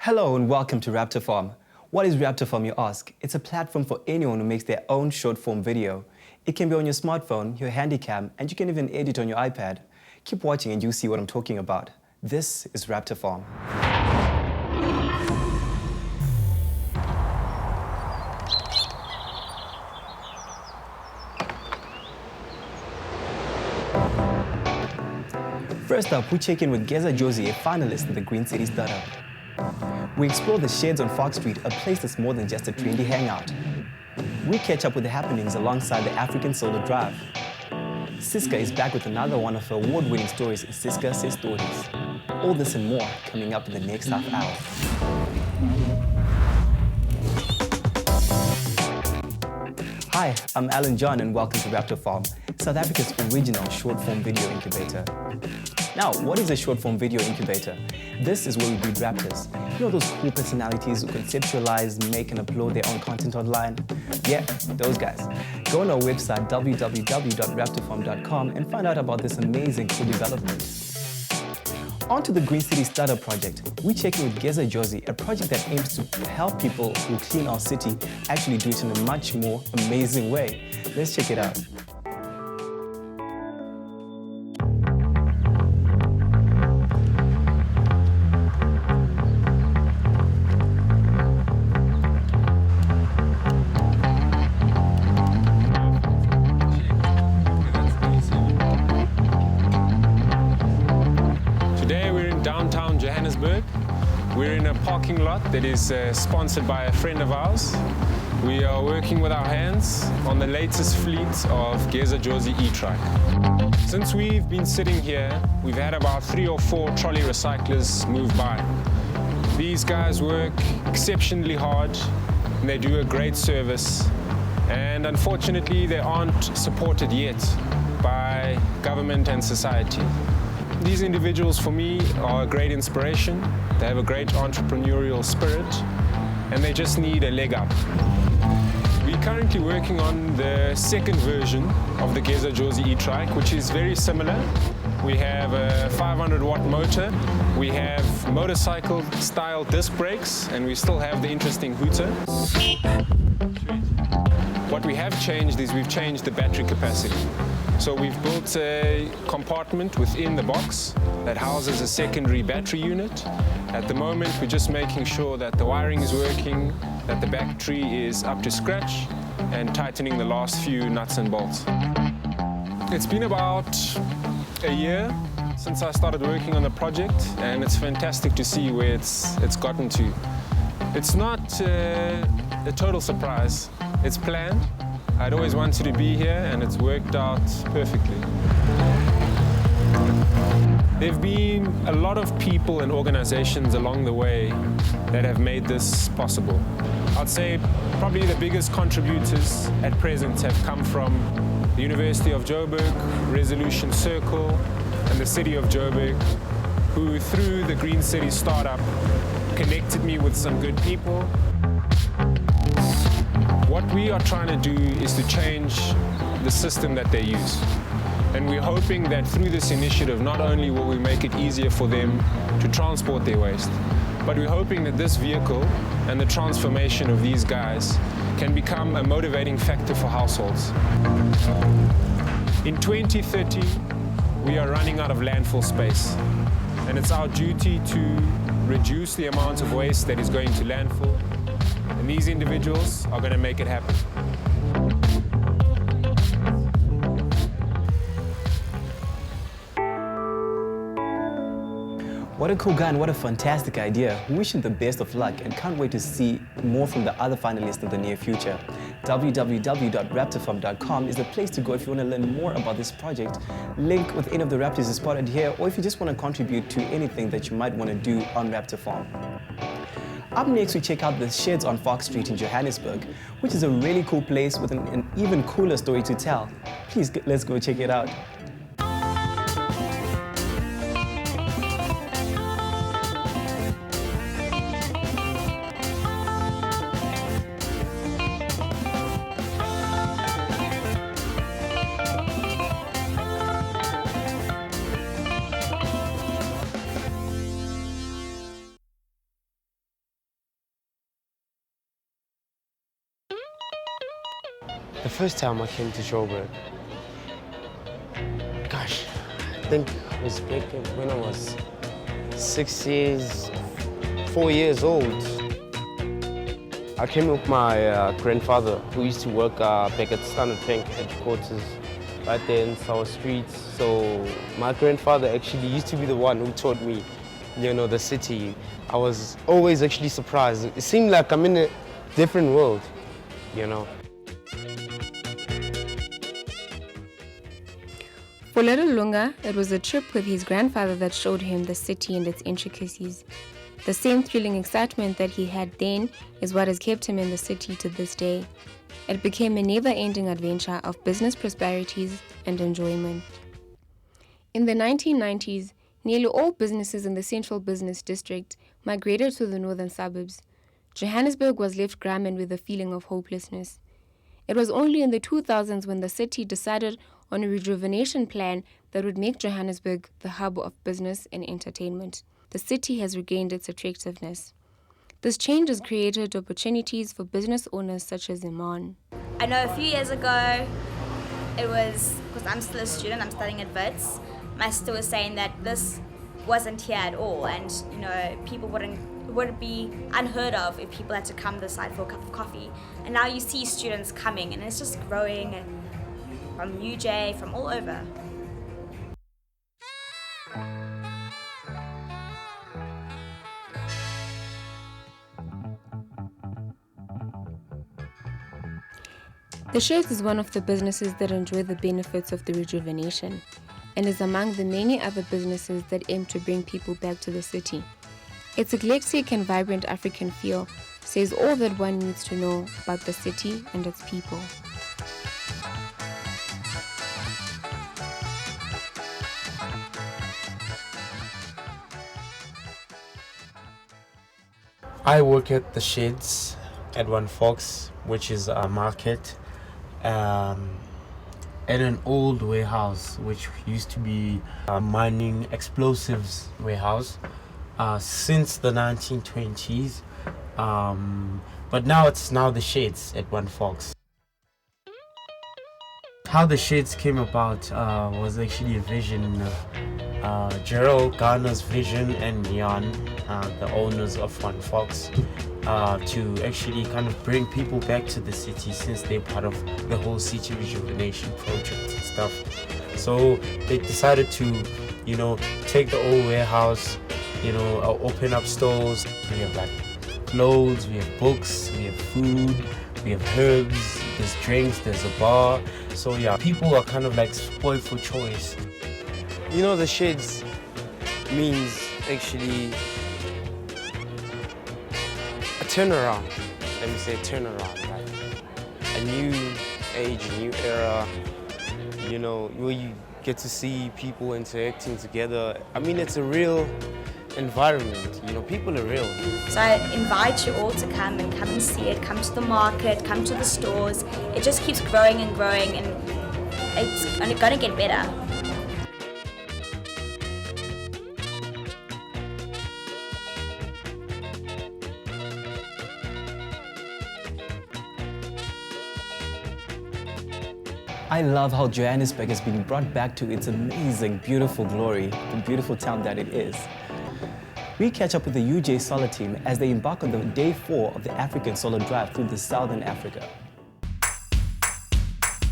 Hello and welcome to Raptor Farm. What is Raptor Farm, you ask? It's a platform for anyone who makes their own short-form video. It can be on your smartphone, your handycam, and you can even edit on your iPad. Keep watching and you'll see what I'm talking about. This is Raptor Farm. First up, we check in with Geza Josie, a finalist in the Green City Startup. We explore the sheds on Fox Street, a place that's more than just a trendy hangout. We catch up with the happenings alongside the African Solar Drive. Siska is back with another one of her award-winning stories, Siska Says Stories. All this and more coming up in the next half hour. Hi, I'm Alan John and welcome to Raptor Farm, South Africa's original short-form video incubator. Now, what is a short-form video incubator? This is where we breed raptors. You know those cool personalities who conceptualize, make and upload their own content online? Yeah, those guys. Go on our website www.raptorfarm.com and find out about this amazing cool development. On to the Green City Startup project. We check in with Geza Josie, a project that aims to help people who clean our city actually do it in a much more amazing way. Let's check it out. Downtown Johannesburg. We're in a parking lot that is sponsored by a friend of ours. We are working with our hands on the latest fleet of Geza Josie Etrack. Since we've been sitting here, we've had about 3 or 4 trolley recyclers move by. These guys work exceptionally hard and they do a great service, and unfortunately they aren't supported yet by government and society. These individuals, for me, are a great inspiration. They have a great entrepreneurial spirit, and they just need a leg up. We're currently working on the second version of the Geza Josie Etrack, which is very similar. We have a 500-watt motor, we have motorcycle-style disc brakes, and we still have the interesting hooter. What we have changed is we've changed the battery capacity. So we've built a compartment within the box that houses a secondary battery unit. At the moment, we're just making sure that the wiring is working, that the battery is up to scratch, and tightening the last few nuts and bolts. It's been about a year since I started working on the project, and it's fantastic to see where it's gotten to. It's not a total surprise. It's planned. I'd always wanted to be here, and it's worked out perfectly. There have been a lot of people and organizations along the way that have made this possible. I'd say probably the biggest contributors at present have come from the University of Joburg, Resolution Circle, and the City of Joburg, who through the Green City Startup connected me with some good people. What we are trying to do is to change the system that they use. And we're hoping that through this initiative, not only will we make it easier for them to transport their waste, but we're hoping that this vehicle and the transformation of these guys can become a motivating factor for households. In 2030, we are running out of landfill space, and it's our duty to reduce the amount of waste that is going to landfill. And these individuals are going to make it happen. What a cool guy and what a fantastic idea. We wish him the best of luck and can't wait to see more from the other finalists in the near future. www.raptorfarm.com is the place to go if you want to learn more about this project. Link with any of the Raptors is spotted here, or if you just want to contribute to anything that you might want to do on Raptor Farm. Up next, we check out the sheds on Fox Street in Johannesburg, which is a really cool place with an even cooler story to tell. Please, let's go check it out. The first time I came to Joburg, gosh, I think it was back when I was 4 years old. I came with my grandfather, who used to work back at Standard Bank headquarters right there in South Streets. So my grandfather actually used to be the one who taught me, you know, the city. I was always actually surprised. It seemed like I'm in a different world, you know. For little Lunga, it was a trip with his grandfather that showed him the city and its intricacies. The same thrilling excitement that he had then is what has kept him in the city to this day. It became a never-ending adventure of business prosperities and enjoyment. In the 1990s, nearly all businesses in the central business district migrated to the northern suburbs. Johannesburg was left grim and with a feeling of hopelessness. It was only in the 2000s when the city decided on a rejuvenation plan that would make Johannesburg the hub of business and entertainment. The city has regained its attractiveness. This change has created opportunities for business owners such as Iman. I know a few years ago, it was, because I'm still a student, I'm studying at Wits, my sister was saying that this wasn't here at all, and you know, people would be unheard of if people had to come this side for a cup of coffee. And now you see students coming, and it's just growing from UJ, from all over. The Sheds is one of the businesses that enjoy the benefits of the rejuvenation and is among the many other businesses that aim to bring people back to the city. Its eclectic and vibrant African feel says all that one needs to know about the city and its people. I work at the Sheds at One Fox, which is a market, in an old warehouse, which used to be a mining explosives warehouse since the 1920s. But now it's the Sheds at One Fox. How the Sheds came about was actually a vision, Gerald Garner's vision, and Jan, the owners of One Fox, to actually kind of bring people back to the city, since they're part of the whole city rejuvenation project and stuff. So they decided to, you know, take the old warehouse, you know, open up stores. We have like clothes, we have books, we have food, we have herbs, there's drinks, there's a bar. So yeah, people are kind of like spoiled for choice. You know, the Sheds means actually a turnaround. Let me say turnaround, like a new age, a new era, you know, where you get to see people interacting together. I mean, it's a real environment, you know, people are real. So I invite you all to come and see it, come to the market, come to the stores. It just keeps growing and growing, and it's only gonna get better. I love how Johannesburg has been brought back to its amazing, beautiful glory, the beautiful town that it is. We catch up with the UJ Solar team as they embark on the day 4 of the African Solar Drive through the Southern Africa.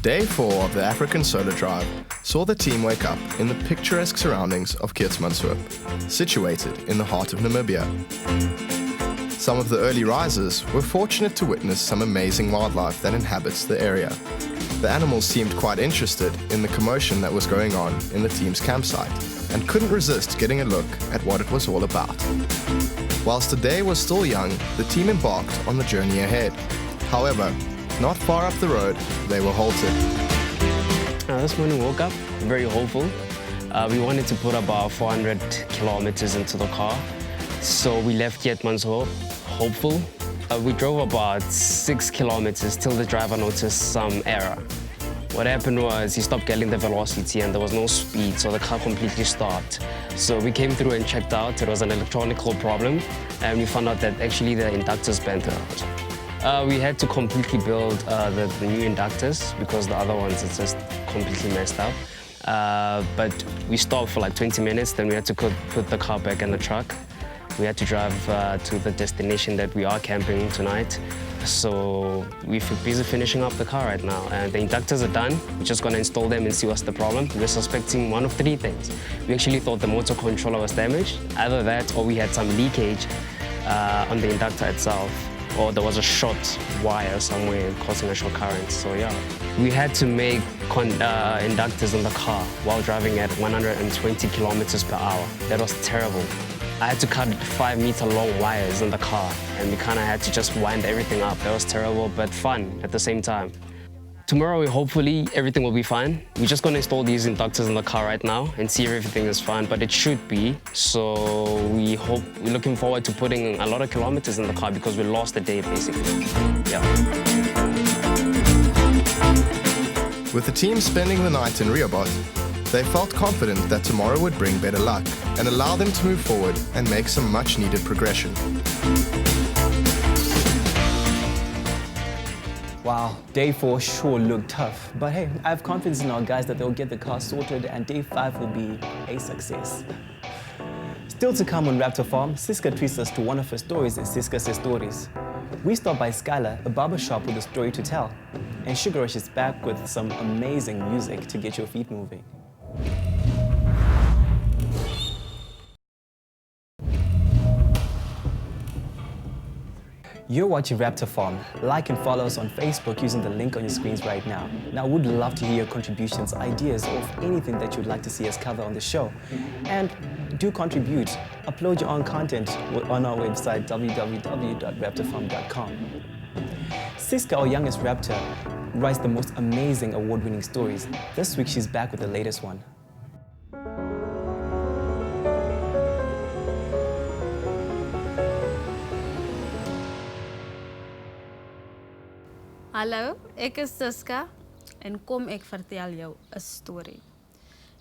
Day 4 of the African Solar Drive saw the team wake up in the picturesque surroundings of Keetsmanshoop, situated in the heart of Namibia. Some of the early risers were fortunate to witness some amazing wildlife that inhabits the area. The animals seemed quite interested in the commotion that was going on in the team's campsite and couldn't resist getting a look at what it was all about. Whilst the day was still young, the team embarked on the journey ahead. However, not far up the road, they were halted. This morning we woke up very hopeful. We wanted to put about 400 kilometers into the car. So we left Keetsmanshoop hopeful. We drove about 6 kilometers till the driver noticed some error. What happened was he stopped getting the velocity and there was no speed, so the car completely stopped. So we came through and checked out. It was an electronical problem, and we found out that actually the inductors bent out. We had to completely build the new inductors because the other ones are just completely messed up. But we stopped for like 20 minutes, then we had to put the car back in the truck. We had to drive to the destination that we are camping tonight. So we're busy finishing up the car right now. And the inductors are done. We're just going to install them and see what's the problem. We're suspecting one of three things. We actually thought the motor controller was damaged. Either that or we had some leakage on the inductor itself. Or there was a short wire somewhere causing a short current. So yeah, we had to make inductors in the car while driving at 120 kilometers per hour. That was terrible. I had to cut 5-meter long wires in the car and we kind of had to just wind everything up. That was terrible, but fun at the same time. Tomorrow, hopefully, everything will be fine. We're just going to install these inductors in the car right now and see if everything is fine, but it should be. So we're looking forward to putting a lot of kilometers in the car because we lost a day, basically. Yeah. With the team spending the night in Rehoboth, they felt confident that tomorrow would bring better luck and allow them to move forward and make some much-needed progression. Wow, day 4 sure looked tough. But hey, I have confidence in our guys that they'll get the car sorted and day 5 will be a success. Still to come on Raptor Farm, Siska treats us to one of her stories in Siska Says Stories. We stop by Skylar, a barbershop with a story to tell. And Sugar Rush is back with some amazing music to get your feet moving. You're watching Raptor Farm. Like and follow us on Facebook using the link on your screens right now. Now, we'd love to hear your contributions, ideas, or anything that you'd like to see us cover on the show. And do contribute. Upload your own content on our website, www.raptorfarm.com. Siska, our youngest Raptor, writes the most amazing award-winning stories. This week, she's back with the latest one. Hallo, ek is Siska en kom ek vertel jou 'n storie.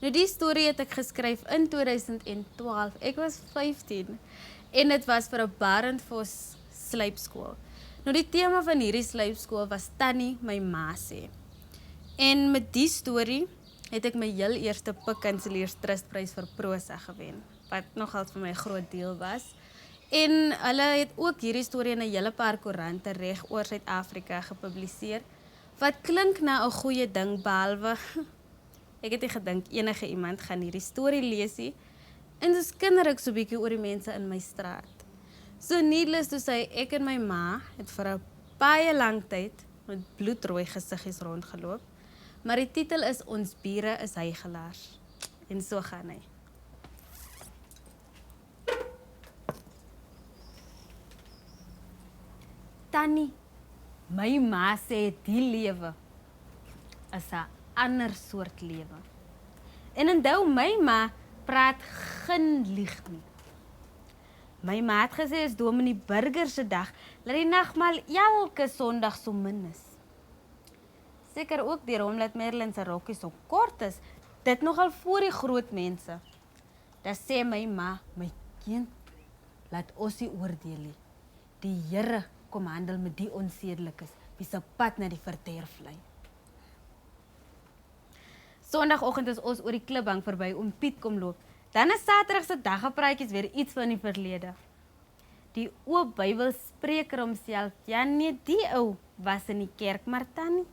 Nou die storie het ek geskryf in 2012. Ek was 15 en dit was vir 'n Barendvos slypskool. Nou die tema van hierdie slypskool was Tannie my ma sê. En met die storie het ek my heel eerste Pik Kanseliers Trustprys vir prosa gewen, wat nogal vir my 'n groot deel was. En hulle het ook hierdie storie in 'n hele paar koerante reg oor Suid-Afrika gepubliseer, wat klink na 'n goeie ding, behalwe ek het nie gedink enige iemand gaan hierdie storie lees nie, en dus kinder ek so bietjie oor die mense in my straat. So needless to say, ek en my ma het vir 'n baie lang tyd met bloedrooi gesiggies rondgeloop, maar die titel is Ons bure is hygelaars. En so gaan hy. Tannie, my ma sê die lewe is 'n ander soort lewe. En onthou, my ma praat geen lieg nie. My ma het gesê is Dominee Burger se dag, dat die nagmaal elke Sondag so min is. Seker ook deur hom dat Merlin se rokkie so kort is, dit nogal voor die groot mense. Dan sê my ma, my kind, laat ons nie oordeel nie. Die Here kom handel met die onsedelikes, wie se pad na die verderf lei. Sondagoggend is ons oor die klipbank verby oom Piet kom loop. Dan is Saterdag se daggepraatjies weer iets van die verlede. Die oop Bybel spreek homself, ja nee, die ou was in die kerk, maar Tannie,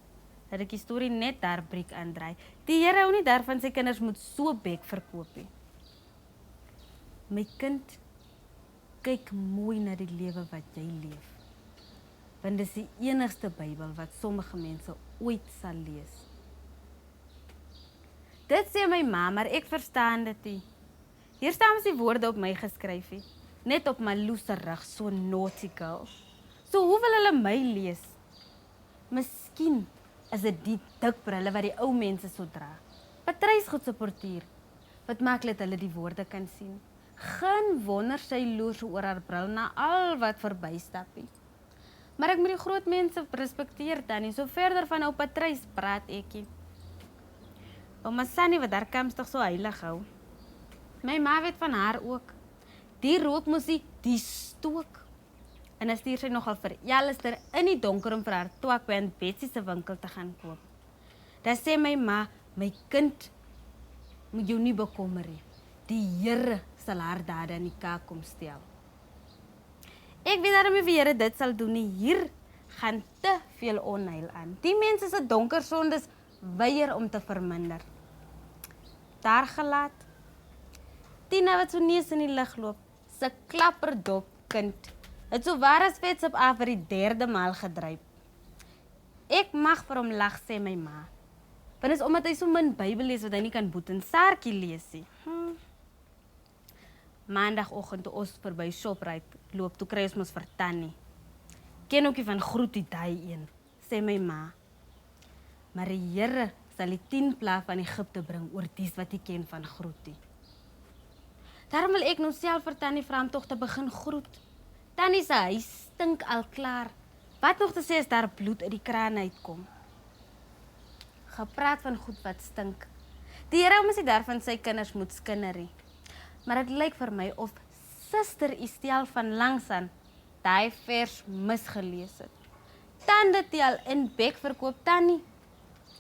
dat ek die storie net daar breek aandraai. Die Here hou nie daarvan sy kinders moet so bek verkoop nie. My kind, kyk mooi na die lewe wat jy leef. Want dis die enigste Bybel wat sommige mense ooit sal lees. Dit sê my ma, maar ek verstaan dit nie. Hier staan die woorde op my geskryf, net op my loose rug, so nautical. So hoe wil hulle my lees? Miskien is dit die dik brille wat die ou mense so dra. Patrysgoed se portier, wat maak dat hulle die woorde kan sien. Geen wonder sy loer so oor haar bril na al wat verbystap nie. Maar ek moet die groot mense respekteer dan nie, so verder van ou Patrys praat ekie. Ouma Sannie wat haar kamstig so heilig hou. My ma weet van haar ook. Die rook moes die stook. En dan stuur sy nogal vir Alistair in die donker om vir haar twak by Aunt Betsy se winkel te gaan koop. Dan sê my ma, my kind, moet jou nie bekommer nie. Die Here sal haar dade in die kaak kom stel. Ek weet daarom nie wie Here dit sal doen nie. Hier gaan te veel onheil aan. Die mense se donker sondes weier om te verminder. Daar gelaat. Tina wat so neus in die lug loop, se klapperdop kind, het so waar as vets op af vir die 3de maal gedryp. Ek mag vir hom lag, sê my ma. Want is omdat hy so min Bybel lees wat hy nie kan boet en Saartjie lees nie. Maandagoggend toe ons verby Shoprite loop, toe kry ons mos vir Tannie. Ken ook nie van groet die daai een, sê my ma. Maar die Here sal die 10 plaae van Egipte bring oor dies wat jy ken van groet nie. Daarom wil ek nou self vir Tannie vra om tog te begin groet. Tannie se huis stink al klaar. Wat nog te sê as daar bloed uit die kraan uitkom? Gepraat van goed wat stink. Die Here hom is nie daarvan sy kinders moet skinder nie. Maar dit lyk vir my of Suster Estel van Langsaan daai vers misgelees het. Tande tel in bek verkoop Tannie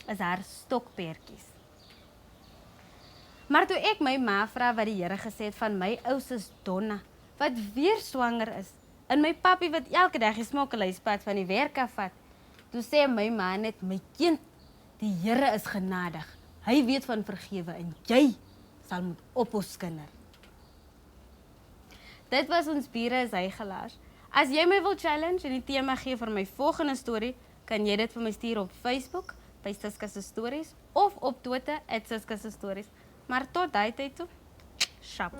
is haar stokpertjies. Maar toe ek my ma vra wat die Here gesê het van my ou sus Donna, wat weer swanger is, en my pappie wat elke dag die smokkelhuispad van die werk af vat, toe sê my ma net, my kind, die Here is genadig. Hy weet van vergewe en jy sal moet ophos kinder. Dit was ons bure is hy gelaas. As jy my wil challenge en die tema gee vir my volgende storie, kan jy dit vir my stuur op Facebook, by Siska se Stories, of op Twitter, @Siska se Stories. Maar tot daai tyd toe, shap.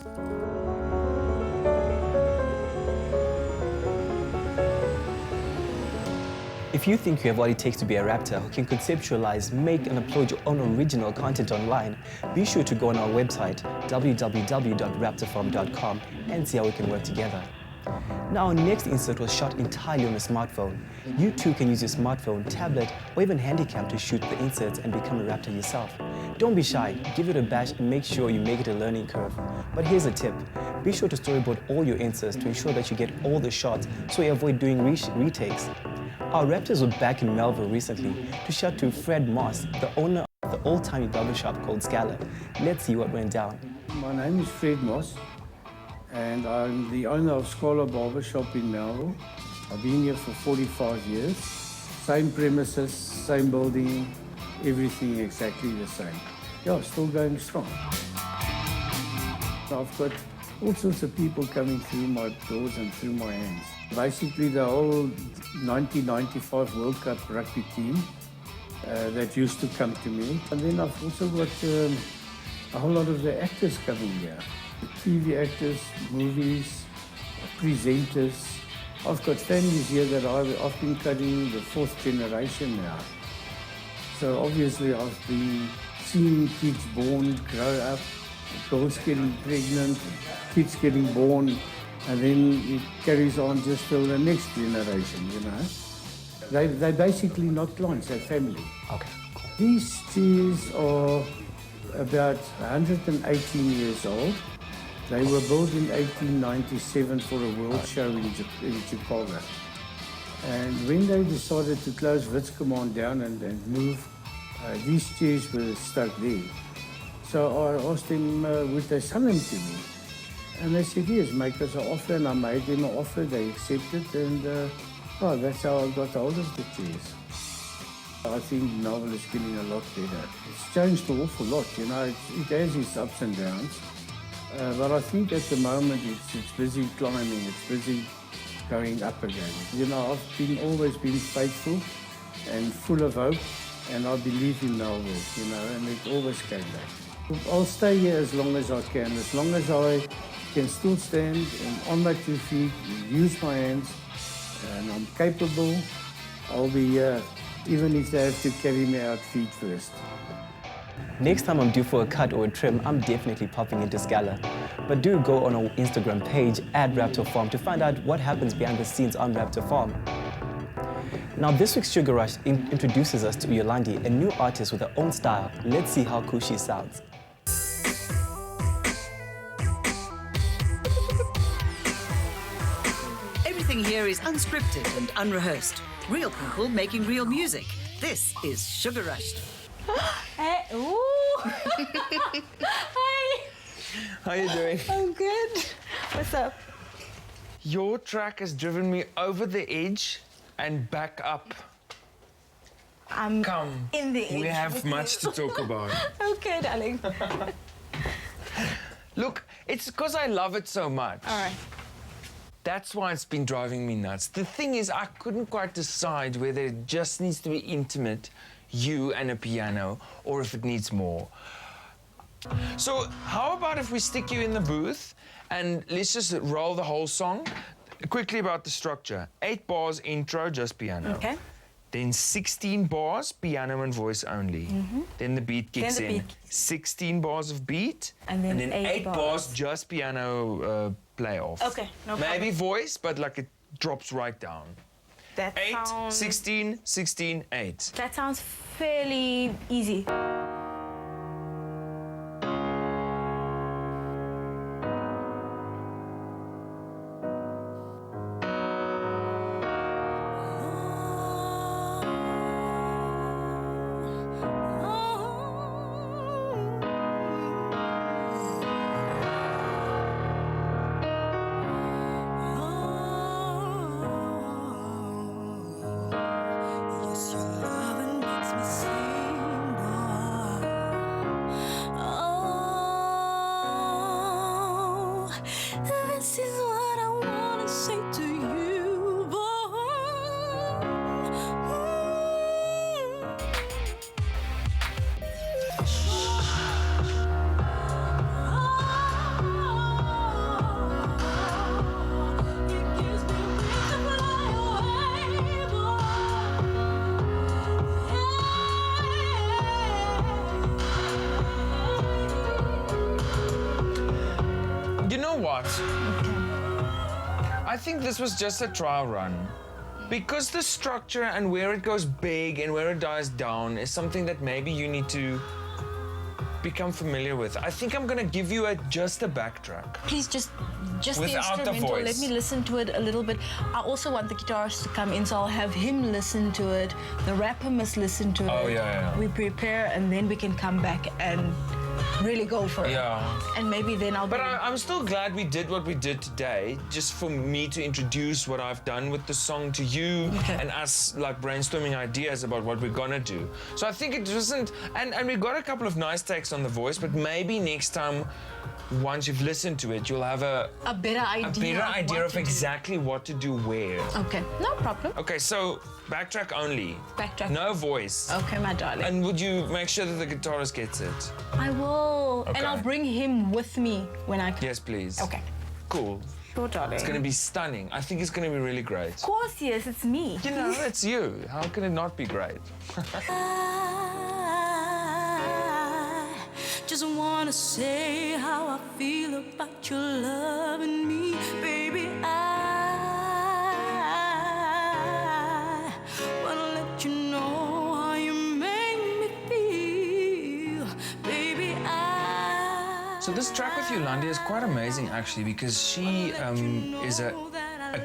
If you think you have what it takes to be a raptor who can conceptualize, make and upload your own original content online, be sure to go on our website, www.raptorfarm.com, and see how we can work together. Now, our next insert was shot entirely on a smartphone. You too can use your smartphone, tablet, or even handicap to shoot the inserts and become a raptor yourself. Don't be shy, give it a bash and make sure you make it a learning curve. But here's a tip. Be sure to storyboard all your inserts to ensure that you get all the shots so you avoid doing retakes. Our Raptors were back in Melville recently to shout to Fred Moss, the owner of the old-timey barbershop called Scala. Let's see what went down. My name is Fred Moss, and I'm the owner of Scala Barbershop in Melville. I've been here for 45 years. Same premises, same building, everything exactly the same. Yeah, still going strong. I've got all sorts of people coming through my doors and through my hands. Basically, the whole 1995 World Cup rugby team that used to come to me. And then I've also got a whole lot of the actors coming here. The TV actors, movies, presenters. I've got families here that I've been cutting the 4th generation now. So obviously I've been seeing kids born, grow up, girls getting pregnant, kids getting born, and then it carries on just till the next generation, you know. They're basically not clients, they're family. Okay, cool. These trees are about 118 years old. They were built in 1897 for a world show in Chicago. And when they decided to close Witscommand down and move, these chairs were stuck there. So I asked them, would they sell them to me? And they said, yes, make us an offer. And I made them an offer, they accepted, and that's how I got hold of the chairs. I think Melville is getting a lot better. It's changed an awful lot, you know, it has its ups and downs. But I think at the moment it's busy climbing, it's busy going up again. You know, I've always been faithful and full of hope, and I believe in Melville, you know, and it always came back. I'll stay here as long as I can, as long as I can still stand and on my 2 feet, use my hands, and I'm capable, I'll be here, even if they have to carry me out feet first. Next time I'm due for a cut or a trim, I'm definitely popping into Scala. But do go on our Instagram page, @Raptor Farm, to find out what happens behind the scenes on Raptor Farm. Now, this week's Sugar Rush introduces us to Yolandi, a new artist with her own style. Let's see how cool she sounds. Everything Everything here is unscripted and unrehearsed. Real people making real music. This is Sugar Rushed. Hey, ooh. Hi. How are you doing? I'm good. What's up? Your track has driven me over the edge and back up. I'm Come. in the edge. We have much to talk about. Okay, darling. Look, it's because I love it so much. All right. That's why it's been driving me nuts. The thing is, I couldn't quite decide whether it just needs to be intimate, you and a piano, or if it needs more. So how about if we stick you in the booth and let's just roll the whole song? Quickly about the structure. 8 bars intro, just piano. Okay. Then 16 bars, piano and voice only. Then the beat kicks in. 16 bars of beat. And then 8 bars, just piano play off. Okay, no problem. Maybe voice, but like it drops right down. That 8, sounds... 16, 16, 8. That sounds fairly easy. This is what I wanna say to you, boy. It gives me wings to fly away, boy. You know what? I think this was just a trial run. Because the structure and where it goes big and where it dies down is something that maybe you need to become familiar with. I think I'm gonna give you just a backtrack. Please just the Without the instrumental. Let voice. me listen to it a little bit. I also want the guitarist to come in, so I'll have him listen to it. The rapper must listen to Oh, it. yeah. We prepare, and then we can come back and really go for it. Yeah. And maybe then I'll. But I'm still glad we did what we did today, just for me to introduce what I've done with the song to you and us like brainstorming ideas about what we're gonna do. So I think it wasn't, and we got a couple of nice takes on the voice, but maybe next time, once you've listened to it, you'll have a better idea. of exactly what to do where. Okay, no problem. Okay, so backtrack only. Backtrack. No voice. Okay, my darling. And would you make sure that the guitarist gets it? I will. Okay. And I'll bring him with me when I come. Yes, please. Okay. Cool. Sure, darling. It's going to be stunning. I think it's going to be really great. Of course, yes, it's me. You know, it's you. How can it not be great? I just wanna say how I feel about your love and me, baby. I wanna let you know how you make me feel, baby. So this track with Yolandi is quite amazing, actually, because she is a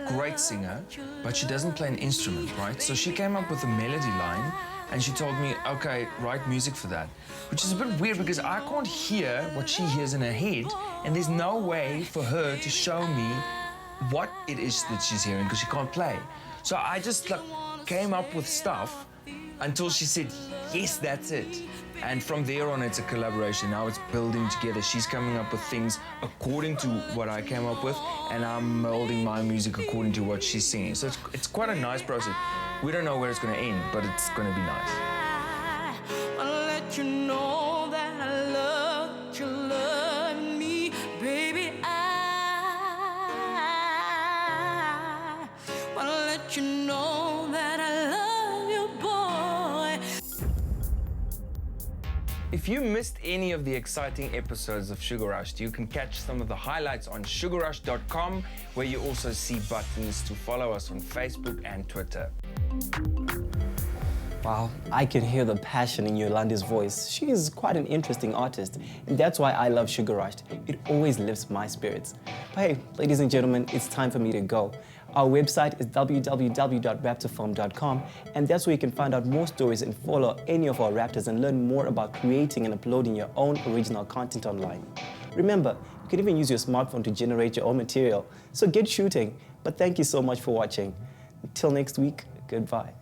great singer, but she doesn't play an instrument, right? So she came up with a melody line, and she told me, okay, write music for that. Which is a bit weird because I can't hear what she hears in her head, and there's no way for her to show me what it is that she's hearing because she can't play. So I just like came up with stuff until she said, yes, that's it. And from there on, it's a collaboration. Now it's building together. She's coming up with things according to what I came up with, and I'm molding my music according to what she's singing. So it's quite a nice process. We don't know where it's going to end, but it's going to be nice. I wanna let you know that I love you, love me, baby. I wanna let you know that I love you, boy. If you missed any of the exciting episodes of Sugar Rushed, you can catch some of the highlights on sugarrush.com, where you also see buttons to follow us on Facebook and Twitter. Wow, I can hear the passion in Yolanda's voice. She is quite an interesting artist, and that's why I love Sugar Rushed. It always lifts my spirits. But hey, ladies and gentlemen, it's time for me to go. Our website is www.raptorfarm.com, and that's where you can find out more stories and follow any of our Raptors and learn more about creating and uploading your own original content online. Remember, you can even use your smartphone to generate your own material, so get shooting. But thank you so much for watching. Until next week, goodbye.